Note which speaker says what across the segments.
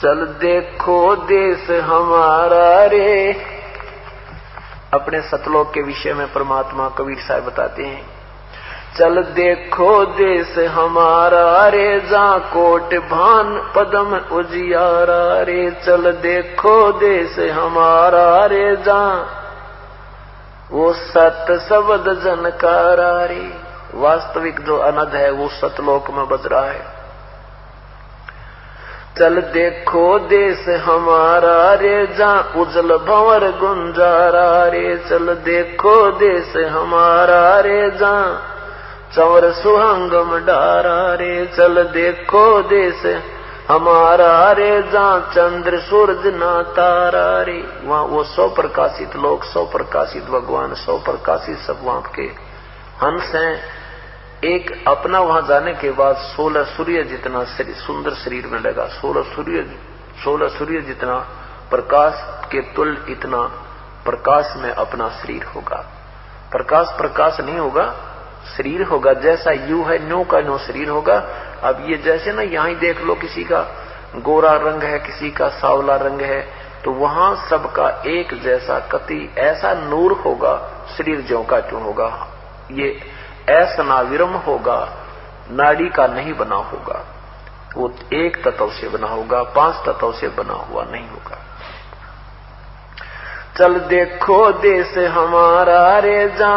Speaker 1: चल देखो देश हमारा रे। अपने सतलोक के विषय में परमात्मा कबीर साहब बताते हैं, चल देखो देश हमारा रे, जा कोट भान पदम उजियारा रे। चल देखो देश हमारा रे, जा वो सत शब्द जनकारा रे। वास्तविक जो अनद है वो सतलोक में बज रहा है। चल देखो देश हमारा रे, जा उजल भंवर गुंजारा रे। चल देखो देश हमारा रे, जा चंवर सुहंगम डारा रे। चल देखो देश हमारा रे, जा चंद्र सूरज ना तारा रे। वहां वो 100 प्रकाशित लोग, 100 प्रकाशित भगवान, 100 प्रकाशित सब वहां के हंस हैं। एक अपना वहां जाने के बाद 16 सूर्य जितना सुंदर शरीर में लगा। 16 सूर्य जितना प्रकाश के तुल्य इतना प्रकाश में अपना शरीर होगा। प्रकाश नहीं होगा, शरीर होगा। जैसा यू है न्यू का न्यू शरीर होगा। अब ये जैसे ना यहाँ ही देख लो, किसी का गोरा रंग है, किसी का सावला रंग है, तो वहां सबका एक जैसा कति ऐसा नूर होगा, शरीर ज्यों का त्यों होगा। ये ऐसा नाविरम होगा, नाड़ी का नहीं बना होगा, वो एक तत्व से बना होगा, 5 तत्व से बना हुआ नहीं होगा। चल देखो देश हमारा रे, जा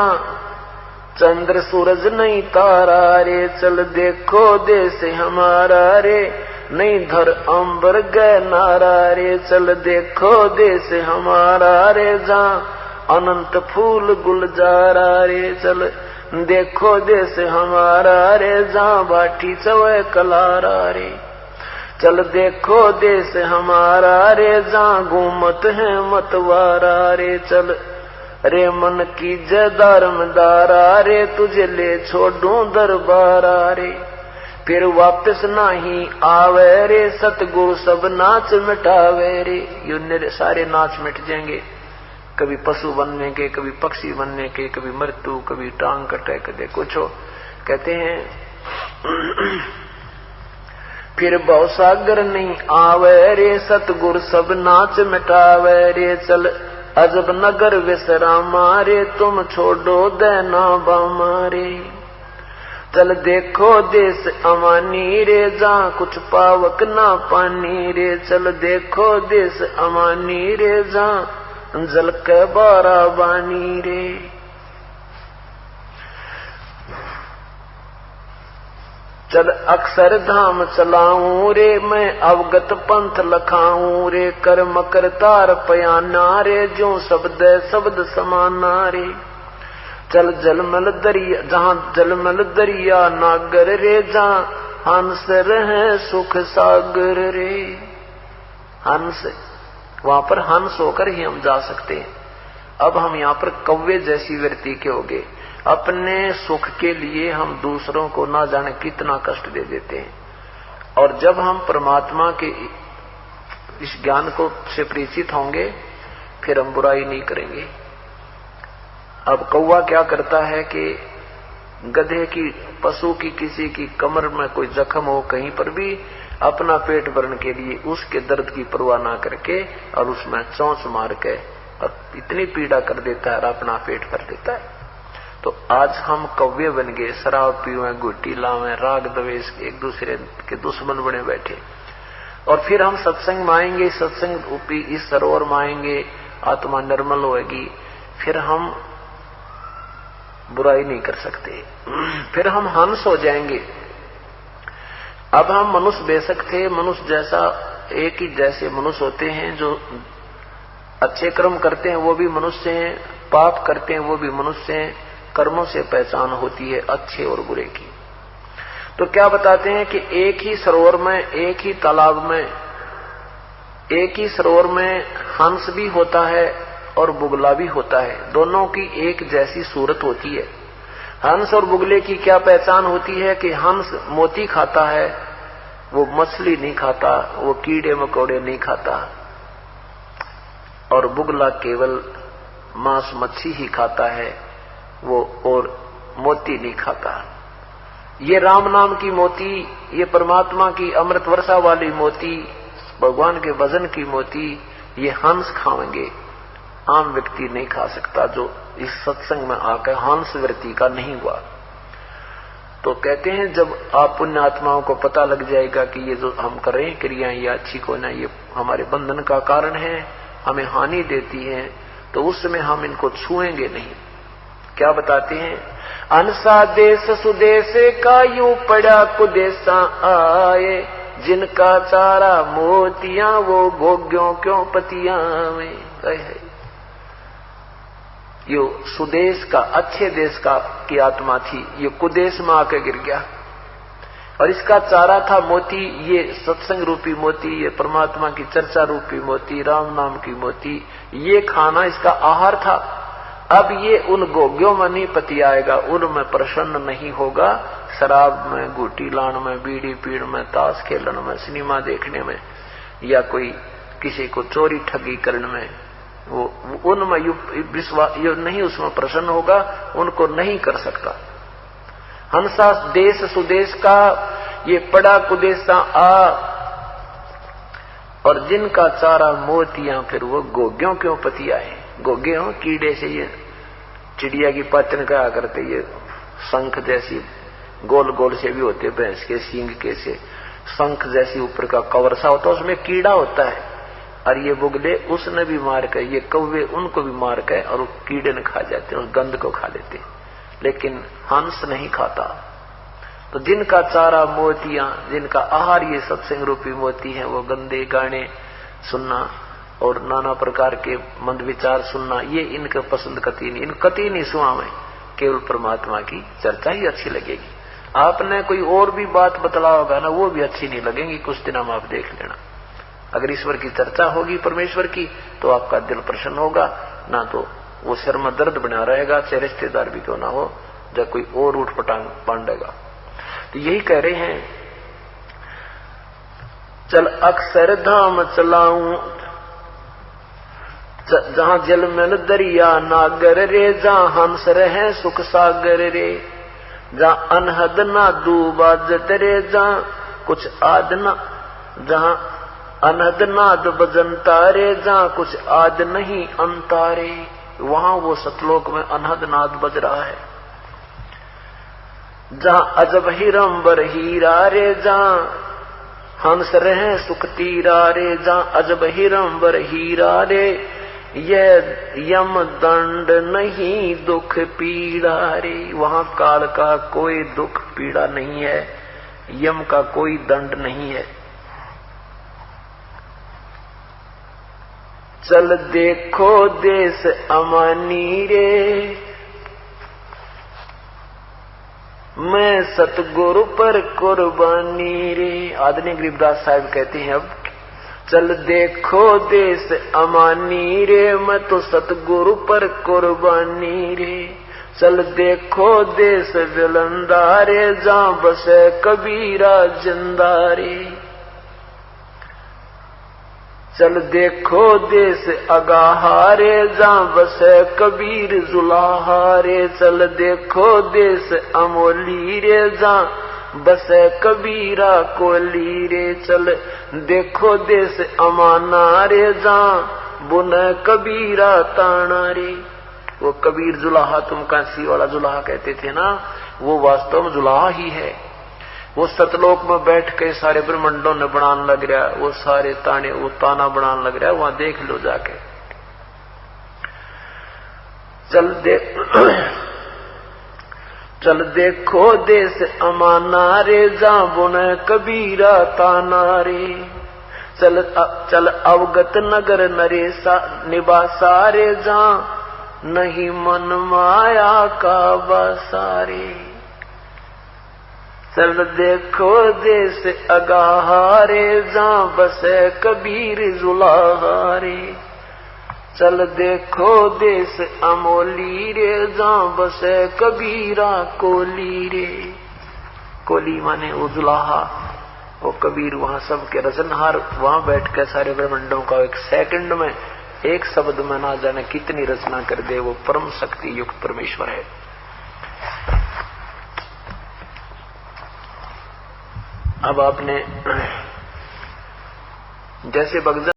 Speaker 1: चंद्र सूरज नहीं तारा रे। चल देखो देश हमारा रे, नहीं धर अंबर गए नारा रे। चल देखो देश हमारा रे, जा अनंत फूल गुलजारा रे। चल देखो देश हमारा रे, जा बाटी चवे कलारा रे। चल देखो देश हमारा रे, जा घूमत है मतवारा रे। चल रे मन की जदारमदारा रे, तुझे ले छोड़ू दरबारा रे। फिर वापस नहीं आवे रे, सतगुरु सब नाच मिटावे रे। ये सारे नाच मिट जाएंगे, कभी पशु बनने के, कभी पक्षी बनने के, कभी मृत्यु, कभी टांग कटे, कभी कुछ हो। कहते हैं फिर भवसागर नहीं आवे रे, सतगुरु सब नाच मिटावे रे। चल अजब नगर विश्रामा रे, तुम छोड़ो देना बामारे। चल देखो देश अमानी रे, जा कुछ पावक ना पानी रे। चल देखो देश अमानी रे, जा जल के बारा बानी रे। चल अक्षर धाम चलाऊं रे, मैं अवगत पंथ लखाऊं रे। कर मकर तार पयाना रे, जो शब्द समाना रे। चल जलमल दरिया, जहां जलमल दरिया नागर रे, जहां हंस रहे सुख सागर रे। हंस, वहां पर हंस होकर ही हम जा सकते हैं। अब हम यहाँ पर कौवे जैसी वृत्ति के हो गए। अपने सुख के लिए हम दूसरों को ना जाने कितना कष्ट दे देते हैं। और जब हम परमात्मा के इस ज्ञान को से परिचित होंगे, फिर हम बुराई नहीं करेंगे। अब कौवा क्या करता है कि गधे की, पशु की, किसी की कमर में कोई जख्म हो कहीं पर भी, अपना पेट भरने के लिए उसके दर्द की परवाह ना करके और उसमें चोंच मार के और इतनी पीड़ा कर देता है और अपना पेट भर देता है। तो आज हम कौवे बन गए, शराब पीवे, गुट्टी लावे, राग द्वेष, एक दूसरे के दुश्मन बने बैठे। और फिर हम सत्संग में आएंगे, सत्संग रूपी इस सरोवर में आएंगे, आत्मा निर्मल होगी, फिर हम बुराई नहीं कर सकते, फिर हम हंस हो जाएंगे। अब हम मनुष्य बेशक थे, मनुष्य जैसा एक ही जैसे मनुष्य होते हैं, जो अच्छे कर्म करते हैं वो भी मनुष्य हैं, पाप करते हैं वो भी मनुष्य हैं। कर्मों से पहचान होती है अच्छे और बुरे की। तो क्या बताते हैं कि एक ही सरोवर में, एक ही तालाब में, एक ही सरोवर में हंस भी होता है और बुगला भी होता है। दोनों की एक जैसी सूरत होती है। हंस और बुगले की क्या पहचान होती है कि हंस मोती खाता है, वो मछली नहीं खाता, वो कीड़े मकोड़े नहीं खाता, और बुगला केवल मांस मच्छी ही खाता है, वो और मोती नहीं खाता। ये राम नाम की मोती, ये परमात्मा की अमृत वर्षा वाली मोती भगवान के भजन की मोती ये हंस खाएंगे, आम व्यक्ति नहीं खा सकता जो इस सत्संग में आकर हंस वृत्ति का नहीं हुआ। तो कहते हैं जब आप पुण्य आत्माओं को पता लग जाएगा कि ये जो हम कर रहे हैं क्रियाएं ये अच्छी को ना, ये हमारे बंधन का कारण है, हमें हानि देती है, तो उस समय हम इनको छुएंगे नहीं। क्या बताते हैं, अनसा देश सुदेश का यूं पड़ा कुदेशा आए, जिनका चारा मोतियां वो भोग्यों क्यों पतियां में। है यो सुदेश का, अच्छे देश का की आत्मा थी, ये कुदेश में आकर गिर गया और इसका चारा था मोती, ये सत्संग रूपी मोती, ये परमात्मा की चर्चा रूपी मोती, राम नाम की मोती, ये खाना इसका आहार था। अब ये उन गोग्यों में नहीं पति आएगा, उनमें प्रसन्न नहीं होगा, शराब में, गुटी लान में, बीड़ी पीड़ में, ताश खेलन में, सिनेमा देखने में, या कोई किसी को चोरी ठगी करने में, वो उनमें विश्वास नहीं, उसमें प्रसन्न होगा, उनको नहीं कर सकता। हंसा देश सुदेश का ये पड़ा कुदेशा आ, और जिनका चारा मोतियां फिर वो गोग्यों क्यों पति आए। गोगे हो कीड़े से, ये चिड़िया की पाचन कहा करते, ये शंख जैसी गोल गोल से भी होते, भैंस के सींग के से शंख जैसी ऊपर का कवर सा होता है, उसमें कीड़ा होता है, और ये बुगले उसने भी मार कर, ये कौवे उनको भी मार कर, और वो कीड़े ने खा जाते हैं, उस गंध को खा लेते, लेकिन हंस नहीं खाता। तो जिनका चारा मोतियां, जिनका आहार ये सत्संग रूपी मोती है, वो गंदे गाने सुनना और नाना प्रकार के मंद विचार सुनना, ये इनके पसंद कती नहीं, इन कती नहीं सुना में, केवल परमात्मा की चर्चा ही अच्छी लगेगी। आपने कोई और भी बात बतला होगा ना, वो भी अच्छी नहीं लगेगी, कुछ दिन हम आप देख लेना। अगर ईश्वर की चर्चा होगी, परमेश्वर की, तो आपका दिल प्रसन्न होगा, ना तो वो सिर में दर्द बना रहेगा, चाहे रिश्तेदार भी क्यों ना हो, जब कोई और उठ पटांग पांडेगा। तो यही कह रहे हैं, चल अक्सर धाम चलाऊं, जहां जल में दरिया नागर रे, जहां हंस रहे सुख सागर रे, जहां अनहद ना दूबाजत रे, जहां कुछ आद ना, जहां अनहद नाद बजनता रे, जहां कुछ आद नहीं अंतारे, वहां वो सतलोक में अनहद नाद बज रहा है। जहां अजब हिरंबर हीरा रे, जहां हंस रहे सुख तीरा रे, जहां अजब हिरंबर हीरा रे, यह यम दंड नहीं दुख पीड़ा रे, वहां काल का कोई दुख पीड़ा नहीं है, यम का कोई दंड नहीं है। चल देखो देश अमानी रे, मैं सतगुरु पर कुर्बानी रे। आदरणीय गरीबदास साहब कहते हैं, अब चल देखो देश अमानी रे, मैं तो सतगुरु पर कुर्बानी रे। चल देखो देश विलंदा रे, जहां बसे कबीरा जिंदा रे। चल देखो देश अगाहारे, जहां बसे कबीर जुलाहारे। चल देखो देश अमोली रे, जहां बसे कबीरा कोली रे। चल देखो देश अमाना रे, जहां बुन कबीरा ताना रे। वो कबीर जुलाहा, तुम काशी वाला जुलाहा कहते थे ना, वो वास्तव में जुलाहा ही है। वो सतलोक में बैठ के सारे ब्रह्मंडों ने बनाने लग रहा, वो सारे ताने, वो ताना बनाने लग रहा है, वहां देख लो जाके। चल देखो देश अमाना रे, जहां बुन कबीरा ताना रे। चल अवगत नगर नरेसा निवासा रे, जहां नहीं मन माया का बसारे। चल देखो देश अगाहारे, जहां बसे कबीर जुलाहारे। चल देखो देश अमोली रे, जहां बसे कबीरा कोली रे। कोली माने वो जुलाहा, वो कबीर, वहां सबके रचनहार, वहां बैठ के सारे ब्रह्मंडों का एक सेकंड में, एक शब्द में ना जाने कितनी रचना कर दे, वो परम शक्ति युक्त परमेश्वर है। अब आपने जैसे बगजा